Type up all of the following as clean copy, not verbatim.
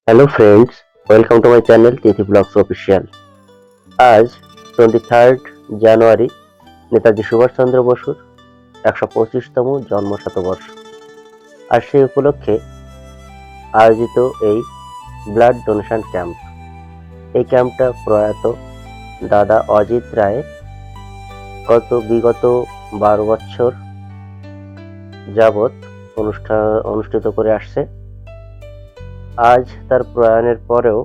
Hello friends, welcome to my channel Tithi Vlogs Official. আজ 23rd জানুয়ারি নেতাজি সুভাষচন্দ্র বসুর 125তম জন্ম শতবর্ষ। আর সেই উপলক্ষে আয়োজিত এই ব্লাড ডোনেশন ক্যাম্প। এই ক্যাম্পটা প্রয়াত দাদা অজিত রায় বিগত 12 বছর যাবৎ অনুষ্ঠিত করে আসছে। আজ তার প্রয়াণের পরেও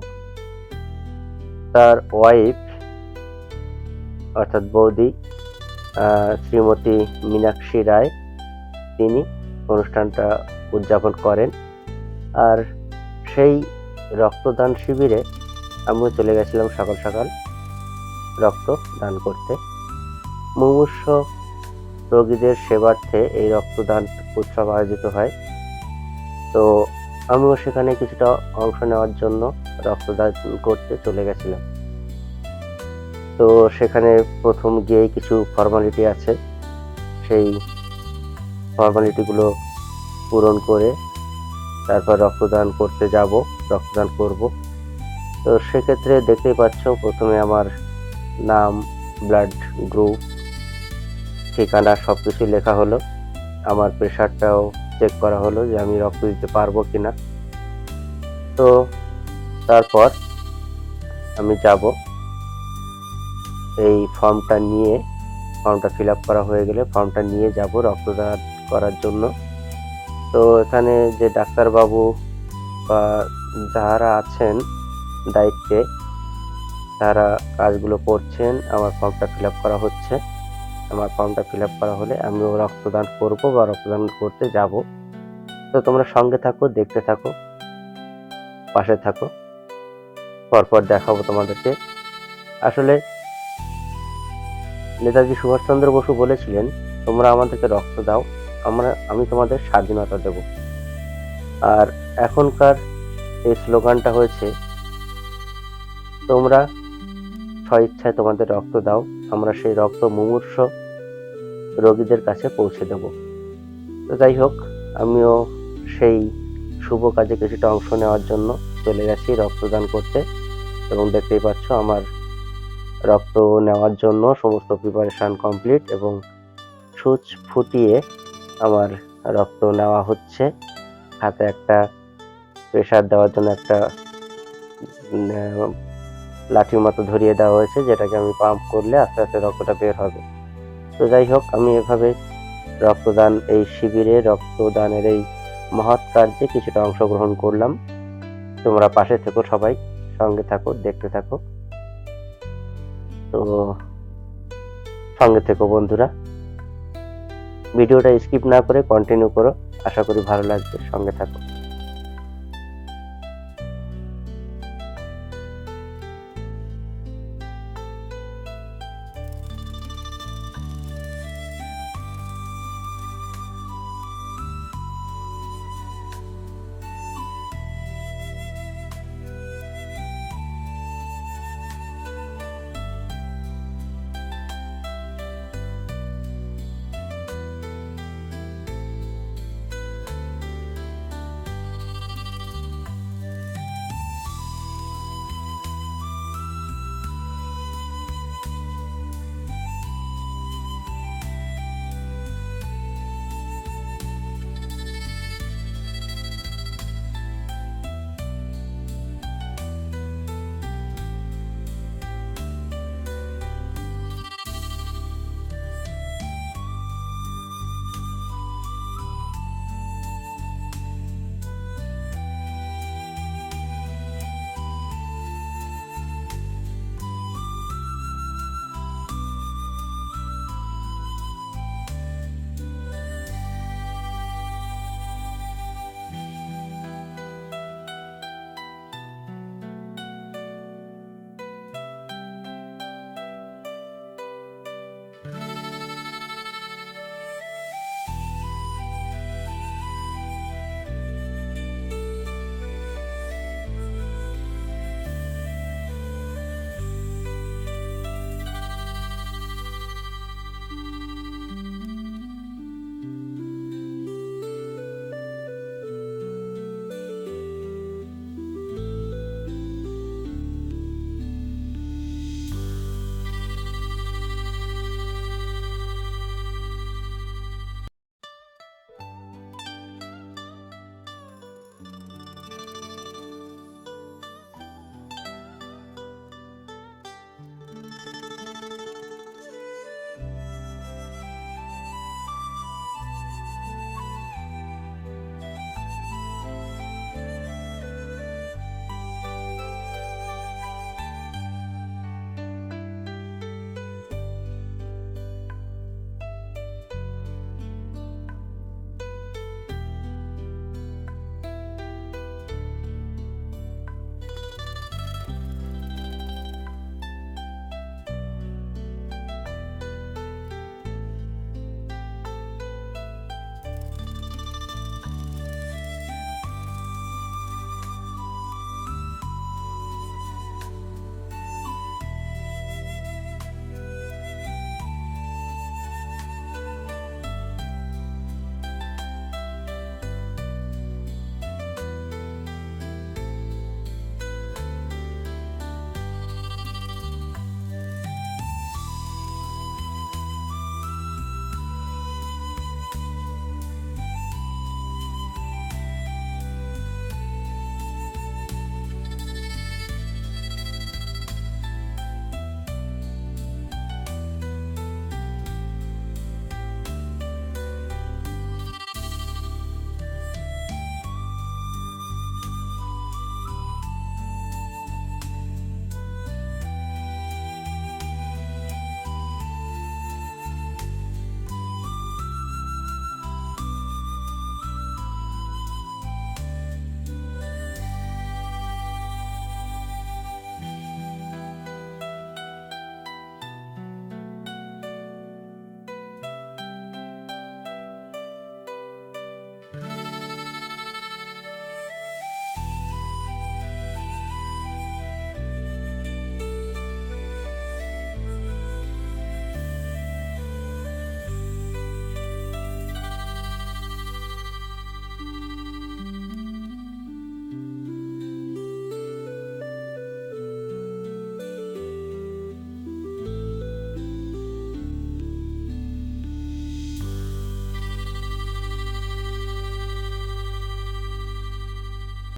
তার ওয়াইফ অর্থাৎ বৌদি শ্রীমতী মীনাক্ষী রায় তিনি অনুষ্ঠানটা উদযাপন করেন। আর সেই রক্তদান শিবিরে আমিও চলে গেছিলাম সকাল সকাল রক্ত দান করতে। মুমূর্ষ রোগীদের সেবার্থে এই রক্তদান উৎসব আয়োজিত হয়। তো আমিও সেখানে কিছুটা অংশ নেওয়ার জন্য রক্তদান করতে চলে গেছিলাম। তো সেখানে প্রথম গিয়েই কিছু ফর্মালিটি আছে, সেই ফর্মালিটিগুলো পূরণ করে তারপর রক্তদান করতে যাব, রক্তদান করব। তো সেক্ষেত্রে দেখতেই পাচ্ছ প্রথমে আমার নাম, ব্লাড গ্রুপ, ঠিকানা সব কিছু লেখা হলো। আমার প্রেশারটাও চেক করা হলো যে আমি রক্ত দিতে পারবো কিনা। তো তারপর আমি যাব, এই ফর্মটা ফিল আপ করা হয়ে গেলে ফর্মটা নিয়ে যাব রক্তদান করার জন্য। তো এখানে যে ডাক্তারবাবু বা যারা আছেন দায়িত্বে তারা কাজগুলো করছেন। আমার ফর্মটা ফিল আপ করা হচ্ছে। আমার ফর্মটা ফিল আপ করা হলে আমিও রক্তদান করব বা রক্তদান করতে যাব। তো তোমরা সঙ্গে থাকো, দেখতে থাকো, পাশে থাকো, পরপর দেখাবো তোমাদেরকে। আসলে নেতাজি সুভাষচন্দ্র বসু বলেছিলেন, তোমরা আমাদেরকে রক্ত দাও, আমি তোমাদের স্বাধীনতা দেব। আর এখনকার এই স্লোগানটা হয়েছে, তোমরা স্বইচ্ছায় তোমাদের রক্ত দাও, আমরা সেই রক্ত মুমূর্ষ রোগীদের কাছে পৌঁছে দেব। তো যাই হোক, আমিও সেই শুভ কাজে কিছুটা অংশ নেওয়ার জন্য চলে গেছি রক্তদান করতে। এবং দেখতেই পাচ্ছ আমার রক্ত নেওয়ার জন্য সমস্ত প্রিপারেশন কমপ্লিট এবং সুচ ফুটিয়ে আমার রক্ত নেওয়া হচ্ছে। হাতে একটা প্রেসার দেওয়ার জন্য একটা লাঠির মতো ধরিয়ে দেওয়া হয়েছে, যেটাকে আমি পাম্প করলে আস্তে আস্তে রক্তটা বের হবে। তো যাই হোক, আমি এভাবে রক্তদান এই শিবিরে রক্তদানের এই মহৎ কার্যে কিছুটা অংশগ্রহণ করলাম। তোমরা পাশে থেকো, সবাই সঙ্গে থাকো, দেখতে থাকো। তো সঙ্গে থেকো বন্ধুরা, ভিডিওটা স্কিপ না করে কন্টিনিউ করো, আশা করি ভালো লাগবে, সঙ্গে থাকো।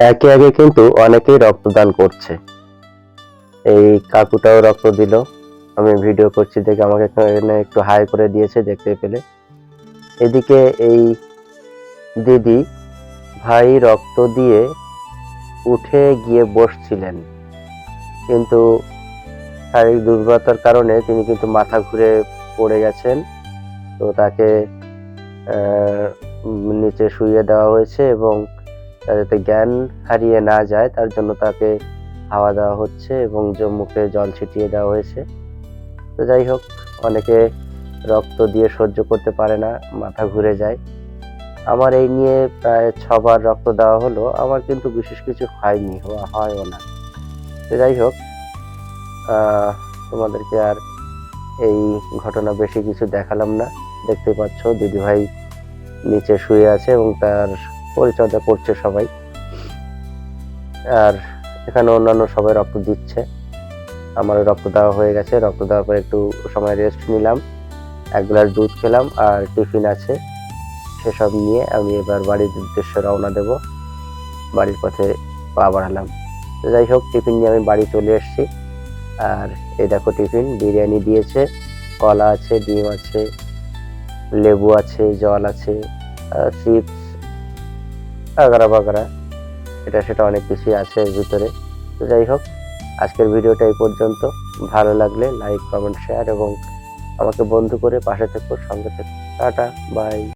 একে একে কিন্তু অনেকেই রক্তদান করছে। এই কাকুটাও রক্ত দিল, আমি ভিডিও করছি দেখে আমাকে এখানে একটু হাই করে দিয়েছে দেখতে পেলে। এদিকে এই দিদি ভাই রক্ত দিয়ে উঠে গিয়ে বসছিলেন, কিন্তু শারীরিক দুর্বলতার কারণে তিনি কিন্তু মাথা ঘুরে পড়ে গেছেন। তো তাকে নিচে শুইয়ে দেওয়া হয়েছে এবং যাতে জ্ঞান হারিয়ে না যায় তার জন্য তাকে হাওয়া দেওয়া হচ্ছে এবং মুখে জল ছিটিয়ে দেওয়া হয়েছে। তো যাই হোক, অনেকে রক্ত দিয়ে সহ্য করতে পারে না, মাথা ঘুরে যায়। আমার এই নিয়ে প্রায় 6 বার রক্ত দেওয়া হলো, আমার কিন্তু বিশেষ কিছু হয়নি, হয়ও না। তো যাই হোক, তোমাদেরকে আর এই ঘটনা বেশি কিছু দেখালাম না। দেখতে পাচ্ছ দিদিভাই নিচে শুয়ে আছে এবং তার পরিচর্যা করছে সবাই। আর এখানে অন্যান্য সবাই রক্ত দিচ্ছে। আমারও রক্ত দেওয়া হয়ে গেছে। রক্ত দেওয়ার পর একটু সময় রেস্ট নিলাম, 1 গ্লাস দুধ খেলাম আর টিফিন আছে, সেসব নিয়ে আমি এবার বাড়ির উদ্দেশ্যে রওনা দেব। বাড়ির পথে পা বাড়ালাম। তো যাই হোক, টিফিন নিয়ে আমি বাড়ি চলে এসেছি। আর এই দেখো টিফিন, বিরিয়ানি দিয়েছে, কলা আছে, ডিম আছে, লেবু আছে, জল আছে, চিপস আগারা বাগারা, এটা সেটা অনেক কিছুই আছে এর ভিতরে। তো যাই হোক, আজকের ভিডিওটা এই পর্যন্ত। ভালো লাগলে লাইক, কমেন্ট, শেয়ার এবং আমাকে বন্ধু করে পাশে থেকো, সঙ্গে থেকো। Tata, by.